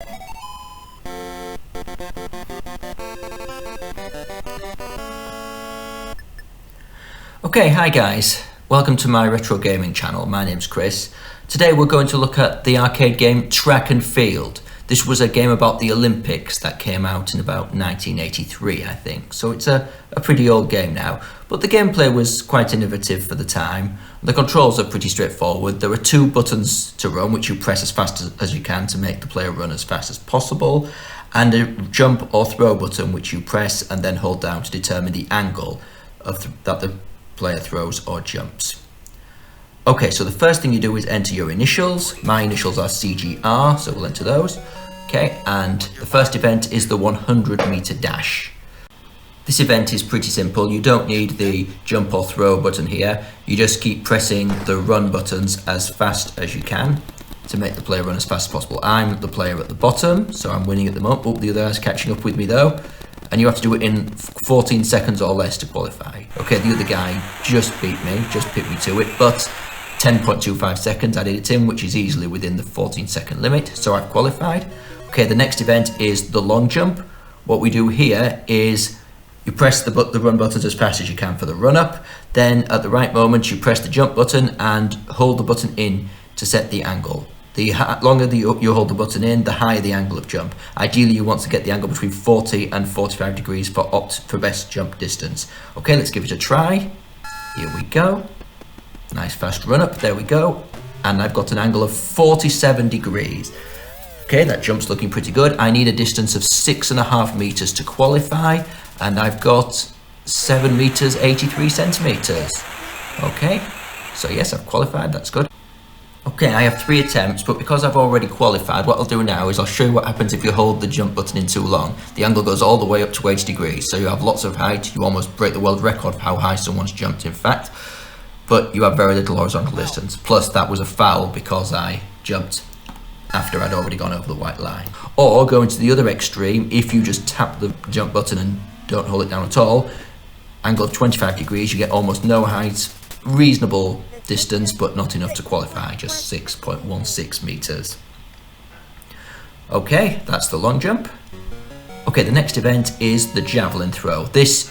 Okay, hi guys, welcome to my retro gaming channel. My name's Chris. Today we're going to look at the arcade game Track and Field. This was a game about the Olympics that came out in about 1983, I think. So it's a pretty old game now, but the gameplay was quite innovative for the time. The controls are pretty straightforward. There are two buttons to run, which you press as fast as you can to make the player run as fast as possible, and a jump or throw button, which you press and then hold down to determine the angle that the player throws or jumps. Okay, so the first thing you do is enter your initials. My initials are CGR, so we'll enter those. Okay, and the first event is the 100-meter dash. This event is pretty simple. You don't need the jump or throw button here. You just keep pressing the run buttons as fast as you can to make the player run as fast as possible. I'm the player at the bottom, so I'm winning at the moment. Oh, the other guy's catching up with me though. And you have to do it in 14 seconds or less to qualify. Okay, the other guy just beat me to it, but 10.25 seconds I did it in, which is easily within the 14-second limit, so I've qualified. Okay, the next event is the long jump. What we do here is you press the run buttons as fast as you can for the run up, then at the right moment you press the jump button and hold the button in to set the angle. The longer you hold the button in, the higher the angle of jump. Ideally you want to get the angle between 40 and 45 degrees for best jump distance. Okay, let's give it a try. Here we go. Nice fast run up, there we go. And I've got an angle of 47 degrees. Okay, that jump's looking pretty good. I need a distance of 6.5 meters to qualify, and I've got 7 meters, 83 centimeters. Okay, so yes, I've qualified, that's good. Okay, I have 3 attempts, but because I've already qualified, what I'll do now is I'll show you what happens if you hold the jump button in too long. The angle goes all the way up to 80 degrees, so you have lots of height. You almost break the world record of how high someone's jumped, in fact. But you have very little horizontal distance. Plus, that was a foul because I jumped after I'd already gone over the white line. Or, going to the other extreme, if you just tap the jump button and don't hold it down at all, angle of 25 degrees, you get almost no height, reasonable distance, but not enough to qualify, just 6.16 meters. Okay, that's the long jump. Okay, the next event is the javelin throw. This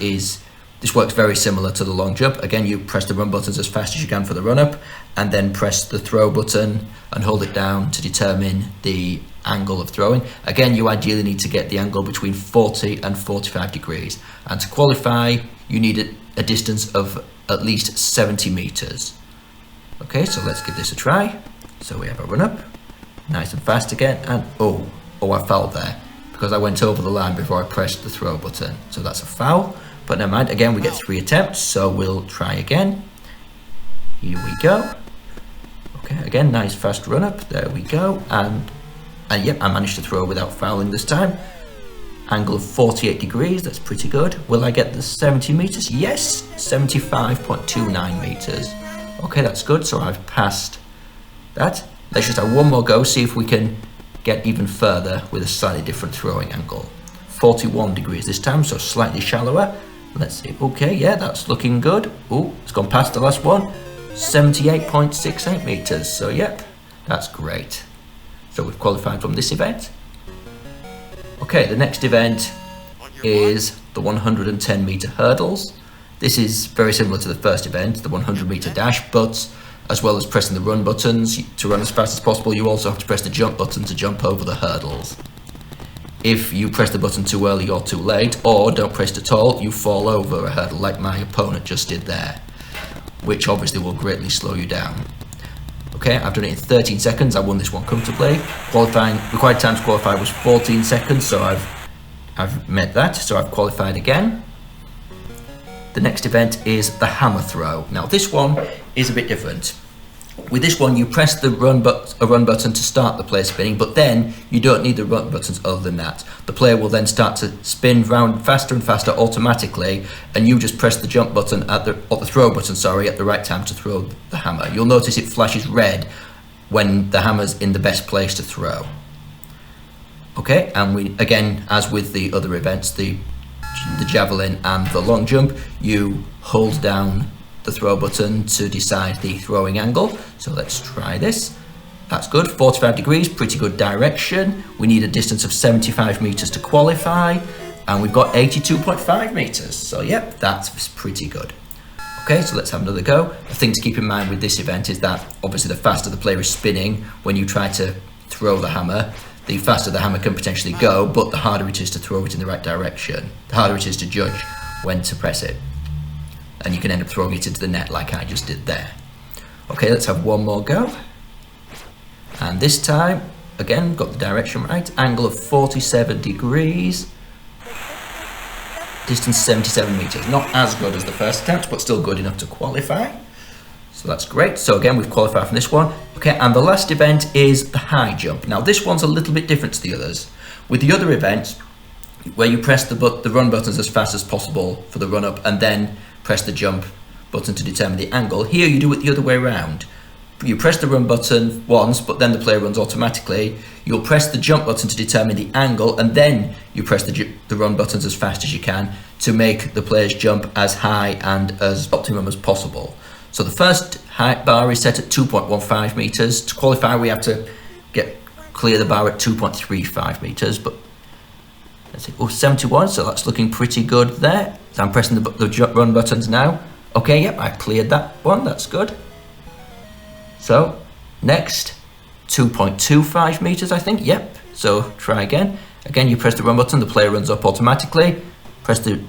works very similar to the long jump. Again, you press the run buttons as fast as you can for the run up, and then press the throw button and hold it down to determine the angle of throwing. Again, you ideally need to get the angle between 40 and 45 degrees. And to qualify, you need a distance of at least 70 meters. Okay, so let's give this a try. So we have a run up, nice and fast again, and oh, I fouled there because I went over the line before I pressed the throw button. So that's a foul. But never mind, again we get 3 attempts, so we'll try again. Here we go. Okay, again, nice fast run up, there we go. And yep, I managed to throw without fouling this time. Angle of 48 degrees, that's pretty good. Will I get the 70 meters? Yes, 75.29 meters. Okay, that's good, so I've passed that. Let's just have one more go, see if we can get even further with a slightly different throwing angle. 41 degrees this time, so slightly shallower. Let's see. Okay, yeah, that's looking good. Oh, it's gone past the last one. 78.68 meters. So, yep, that's great. So we've qualified from this event. Okay, the next event is the 110-meter hurdles. This is very similar to the first event, the 100-meter dash, but as well as pressing the run buttons to run as fast as possible, you also have to press the jump button to jump over the hurdles. If you press the button too early or too late, or don't press it at all, you fall over a hurdle like my opponent just did there, which obviously will greatly slow you down. Okay, I've done it in 13 seconds, I won this one comfortably. Required time to qualify was 14 seconds, so I've met that, so I've qualified again. The next event is the hammer throw. Now this one is a bit different. With this one, you press the run button to start the player spinning, but then you don't need the run buttons other than that. The player will then start to spin round faster and faster automatically, and you just press the jump button or the throw button, sorry, at the right time to throw the hammer. You'll notice it flashes red when the hammer's in the best place to throw. Okay, and we again, as with the other events, the javelin and the long jump, you hold down the throw button to decide the throwing angle. So let's try this. That's good. 45 degrees, pretty good direction. We need a distance of 75 meters to qualify, and we've got 82.5 meters. So yep, that's pretty good. Okay, so let's have another go. The thing to keep in mind with this event is that obviously the faster the player is spinning when you try to throw the hammer, the faster the hammer can potentially go, but the harder it is to throw it in the right direction. The harder it is to judge when to press it. And you can end up throwing it into the net like I just did there. Okay, let's have one more go. And this time, again, got the direction right. Angle of 47 degrees. Distance 77 meters. Not as good as the first attempt, but still good enough to qualify. So that's great. So again, we've qualified from this one. Okay, and the last event is the high jump. Now this one's a little bit different to the others. With the other events, where you press the run buttons as fast as possible for the run up and then press the jump button to determine the angle, here you do it the other way around. You press the run button once, but then the player runs automatically. You'll press the jump button to determine the angle, and then you press the run buttons as fast as you can to make the player's jump as high and as optimum as possible. So the first height bar is set at 2.15 meters. To qualify, we have to clear the bar at 2.35 meters, but let's see, 71, so that's looking pretty good there. So I'm pressing the run buttons now. Okay, yep, I cleared that one, that's good. So, next, 2.25 meters, I think, yep. So, try again. Again, you press the run button, the player runs up automatically. Press the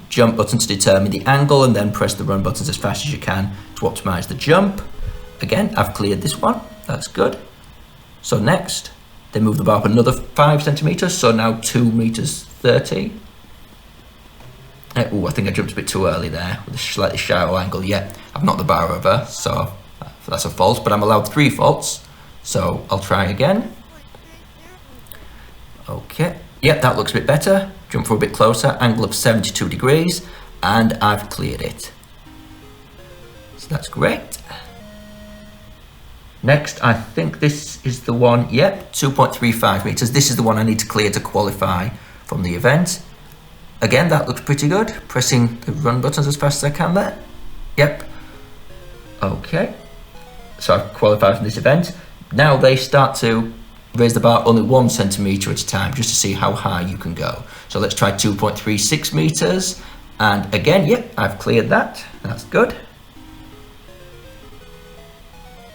jump button to determine the angle, and then press the run buttons as fast as you can to optimize the jump. Again, I've cleared this one, that's good. So next, they move the bar up another 5 centimeters, so now 2 meters 30. Oh, I think I jumped a bit too early there with a slightly shallow angle. Yeah, I've knocked the bar over, so that's a fault, but I'm allowed 3 faults, so I'll try again. Okay, yeah, that looks a bit better. Jump for a bit closer, angle of 72 degrees, and I've cleared it. So that's great. Next, I think this is the one, yep, 2.35 meters. This is the one I need to clear to qualify from the event. Again, that looks pretty good. Pressing the run buttons as fast as I can there. Yep. Okay. So I've qualified from this event. Now they start to raise the bar only 1 centimeter at a time, just to see how high you can go. So let's try 2.36 meters. And again, yep, I've cleared that. That's good.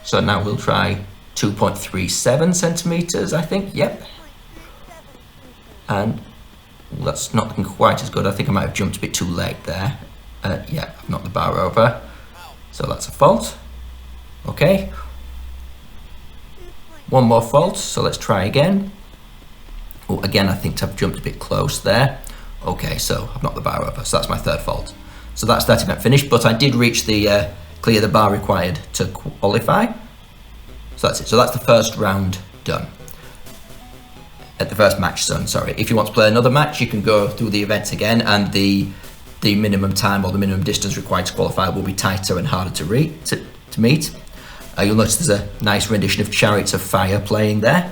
So now we'll try 2.37 centimeters, I think, yep. And that's not looking quite as good. I think I might have jumped a bit too late there. Yeah, I've knocked the bar over. So that's a fault. Okay. One more fault, so let's try again. Oh, again, I think I've jumped a bit close there. Okay, so I've knocked the bar over, so that's my 3rd fault. So that's that event finished, but I did reach the clear the bar required to qualify. So that's it. So that's the first round done. At the first match done, sorry. If you want to play another match, you can go through the event again, and the minimum time or the minimum distance required to qualify will be tighter and harder to meet. You'll notice there's a nice rendition of Chariots of Fire playing there.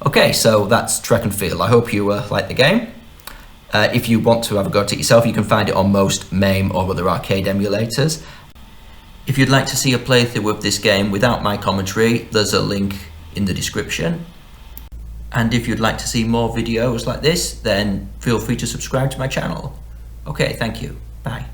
Okay, so that's track and field. I hope you like the game. If you want to have a go at it yourself, you can find it on most MAME or other arcade emulators. If you'd like to see a playthrough of this game without my commentary, there's a link in the description. And if you'd like to see more videos like this, then feel free to subscribe to my channel. Okay, thank you. Bye.